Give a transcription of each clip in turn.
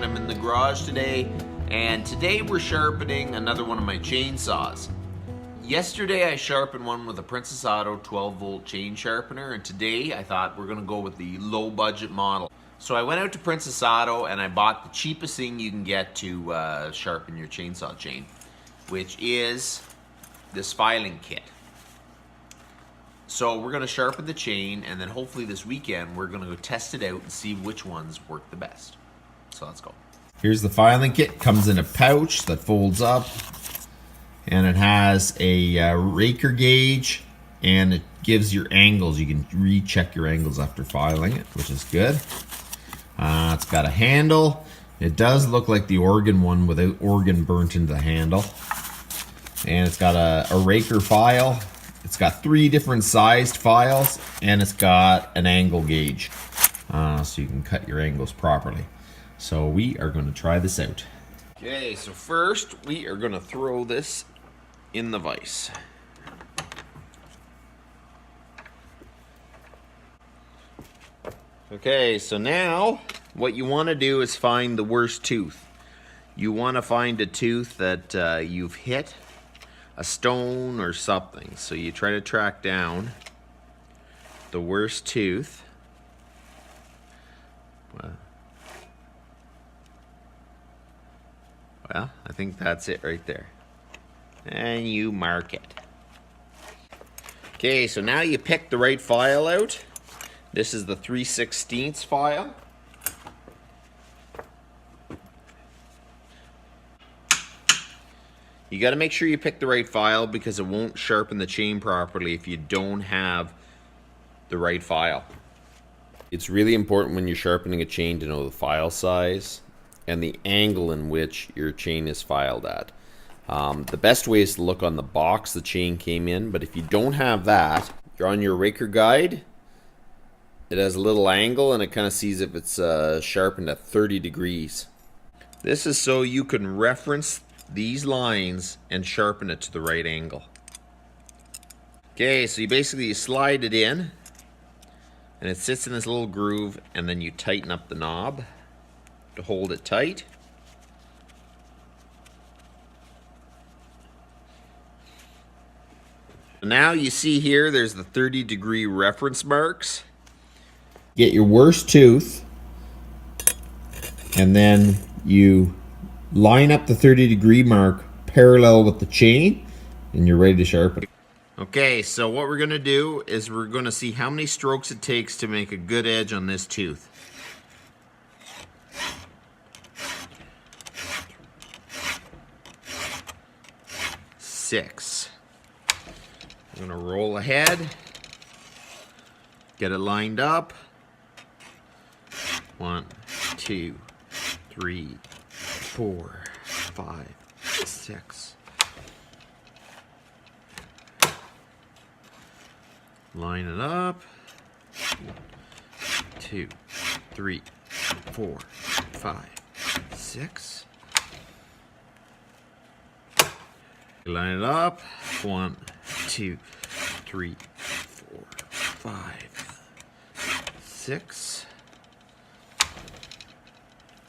and I'm in the garage today, and today we're sharpening another one of my chainsaws. Yesterday I sharpened one with a Princess Auto 12-volt chain sharpener, and today I thought we're gonna go with the low budget model. So I went out to Princess Auto and I bought the cheapest thing you can get to sharpen your chainsaw chain, which is this filing kit. So we're gonna sharpen the chain, and then hopefully this weekend we're gonna go test it out and see which ones work the best. So let's go. Here's the filing kit. Comes in a pouch that folds up, and it has a raker gauge, and it gives your angles. You can recheck your angles after filing it, which is good. It's got a handle. It does look like the organ one without organ burnt into the handle. And it's got a raker file. It's got 3 different sized files, and it's got an angle gauge, so you can cut your angles properly. So we are going to try this out. Okay, so first we are going to throw this in the vise. Okay, so now what you want to do is find the worst tooth. You want to find a tooth that you've hit a stone or something. So you try to track down the worst tooth. Well, I think that's it right there. And you mark it. Okay, so now you pick the right file out. This is the 3/16 file. You got to make sure you pick the right file because it won't sharpen the chain properly if you don't have the right file. It's really important when you're sharpening a chain to know the file size and the angle in which your chain is filed at. The best way is to look on the box the chain came in, but if you don't have that, you're on your raker guide. It has a little angle and it kind of sees if it's sharpened at 30 degrees. This is so you can reference these lines and sharpen it to the right angle. Okay, so you slide it in and it sits in this little groove, and then you tighten up the knob to hold it tight. Now you see here there's the 30-degree reference marks. Get your worst tooth, and then you line up the 30-degree mark parallel with the chain, and you're ready to sharpen. Okay, so what we're gonna do is we're gonna see how many strokes it takes to make a good edge on this tooth. Six. I'm gonna roll ahead, get it lined up. 1, 2, 3, 4, 5, 6. Line it up. 2, 3, 4, 5, 6. Line it up. 1, 2, 3, 4, 5, 6.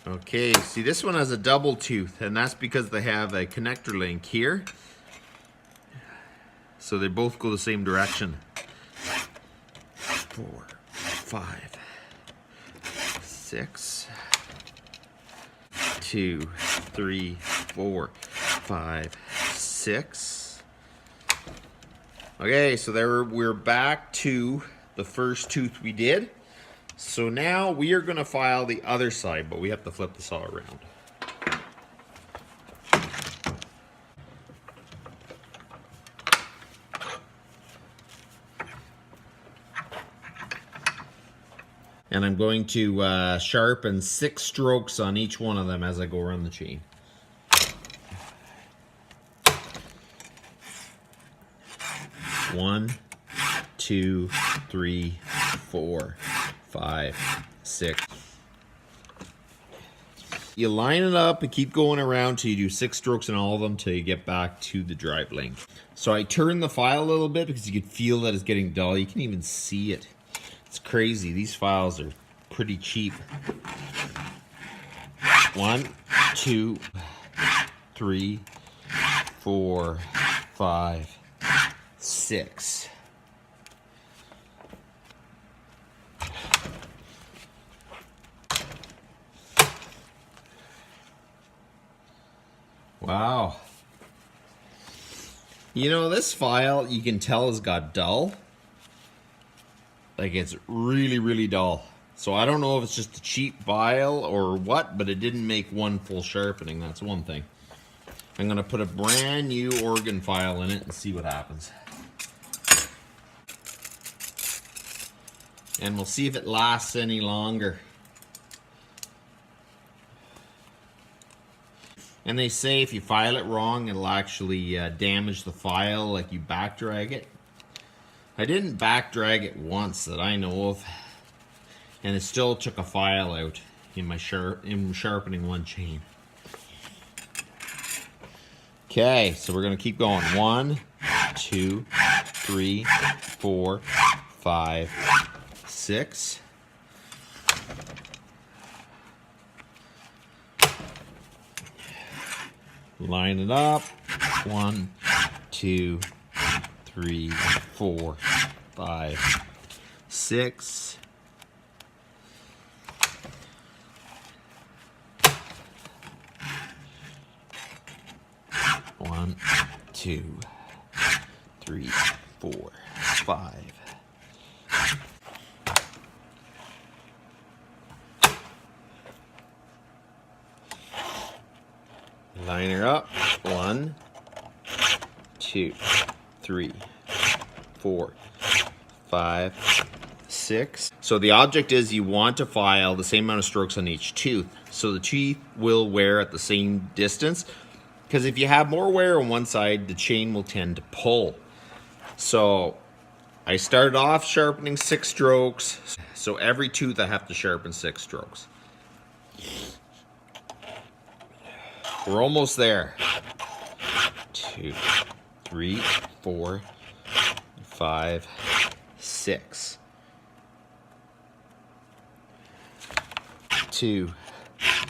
Okay, see, this one has a double tooth, and that's because they have a connector link here. So they both go the same direction. 4, 5, 6. 2, 3, 4, 5, 6. Okay, so there we're back to the first tooth we did. So now we are going to file the other side, but we have to flip the saw around. And I'm going to sharpen 6 strokes on each one of them as I go around the chain. One, 2, 3, 4, 5, 6. You line it up and keep going around till you do 6 strokes in all of them till you get back to the drive length. So I turn the file a little bit because you can feel that it's getting dull. You can even see it. It's crazy. These files are pretty cheap. 1, 2, 3, 4, 5, 6. Wow. You know, this file, you can tell has got dull. Like, it's really, really dull. So I don't know if it's just a cheap file or what, but it didn't make one full sharpening. That's one thing. I'm going to put a brand new organ file in it and see what happens. And we'll see if it lasts any longer. And they say if you file it wrong, it'll actually damage the file, like you back drag it. I didn't back drag it once that I know of, and it still took a file out in my sharpening one chain. Okay, so we're gonna keep going. 1, 2, 3, 4, 5, 6. Line it up. 1, 2, 3, 4, 5, 6. One, 2, 3, 4, 5. Line her up. 1, 2, 3, 4, 5, 6. So the object is you want to file the same amount of strokes on each tooth. So the teeth will wear at the same distance. Because if you have more wear on one side, the chain will tend to pull. So I started off sharpening 6 strokes. So every tooth I have to sharpen 6 strokes. We're almost there. 2, 3, 4, 5, 6. 2,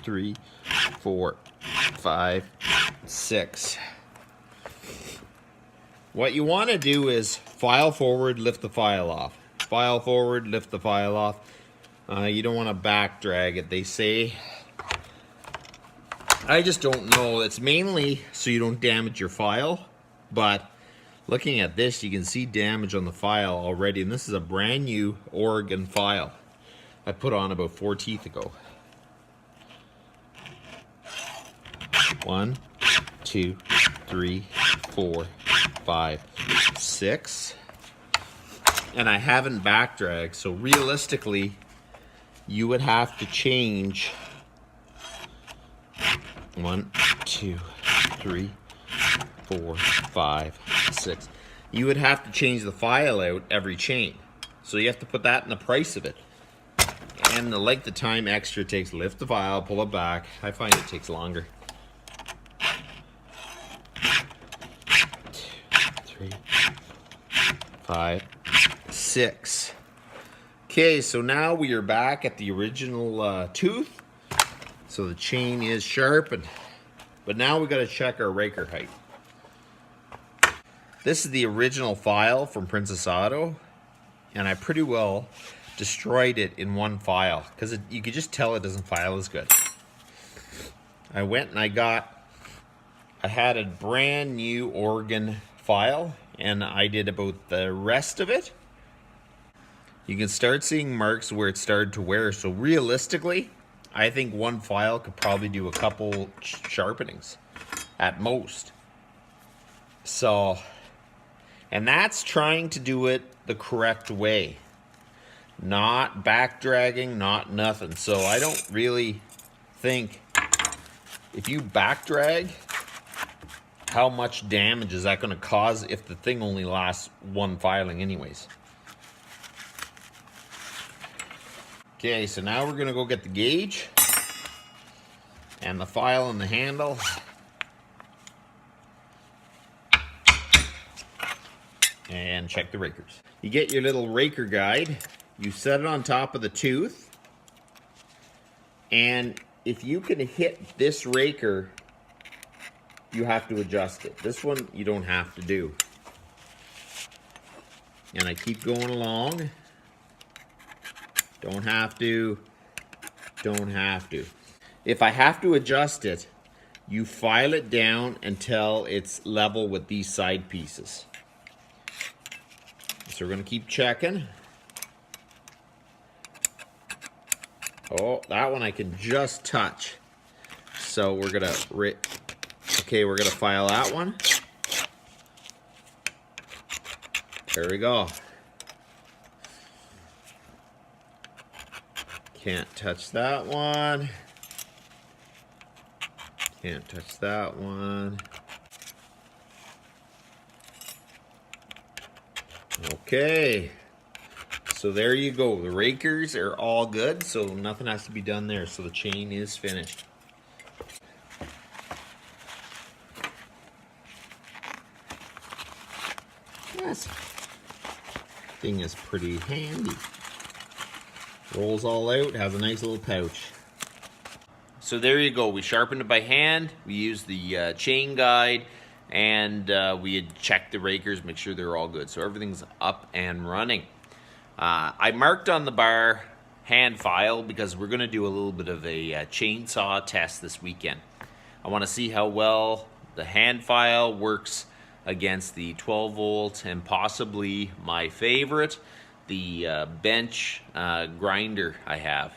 3, 4, 5, 6. What you want to do is file forward, lift the file off. File forward, lift the file off. You don't want to back drag it, they say. I just don't know. It's mainly so you don't damage your file, but looking at this, you can see damage on the file already, and this is a brand new Oregon file I put on about 4 teeth ago. 1, 2, 3, 4, 5, 6. And I haven't back dragged, so realistically, you would have to change 1, 2, 3, 4, 5, 6. You would have to change the file out every chain. So you have to put that in the price of it. And the length of time extra takes to lift the file, pull it back. I find it takes longer. 2, 3, 5, 6. Okay, so now we are back at the original tooth. So the chain is sharpened. But now we got to check our raker height. This is the original file from Princess Auto, and I pretty well destroyed it in one file because you could just tell it doesn't file as good. I went and I had a brand new Oregon file, and I did about the rest of it. You can start seeing marks where it started to wear, so realistically, I think one file could probably do a couple sharpenings at most. So, and that's trying to do it the correct way. Not back dragging, not nothing. So I don't really think if you back drag, how much damage is that going to cause if the thing only lasts one filing anyways? Okay, so now we're going to go get the gauge and the file and the handle. And check the rakers. You get your little raker guide. You set it on top of the tooth. And if you can hit this raker, you have to adjust it. This one, you don't have to do. And I keep going along. Don't have to. Don't have to. If I have to adjust it, you file it down until it's level with these side pieces. So we're going to keep checking. Oh, that one I can just touch. So we're going to... Okay, we're going to file that one. There we go. Can't touch that one. Can't touch that one. Okay. So there you go. The rakers are all good, so nothing has to be done there. So the chain is finished. This thing is pretty handy. Rolls all out, has a nice little pouch. So there you go. We sharpened it by hand. We used the chain guide, and we had checked the rakers, make sure they're all good. So everything's up and running. I marked on the bar hand file because we're going to do a little bit of a chainsaw test this weekend. I want to see how well the hand file works against the 12 volt and possibly my favorite, the bench grinder I have.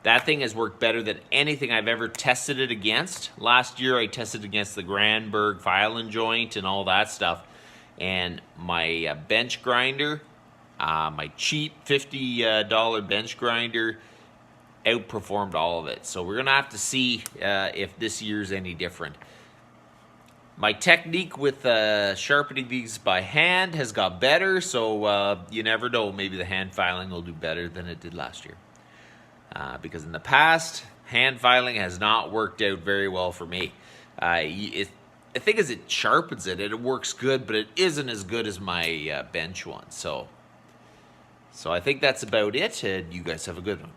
That thing has worked better than anything I've ever tested it against. Last year I tested against the Granberg filing joint and all that stuff, and my bench grinder, my cheap $50 bench grinder, outperformed all of it. So we're gonna have to see if this year's any different. My technique with sharpening these by hand has got better, so you never know, maybe the hand filing will do better than it did last year. Because in the past, hand filing has not worked out very well for me. The thing is, it sharpens it, and it works good, but it isn't as good as my bench one. So I think that's about it, and you guys have a good one.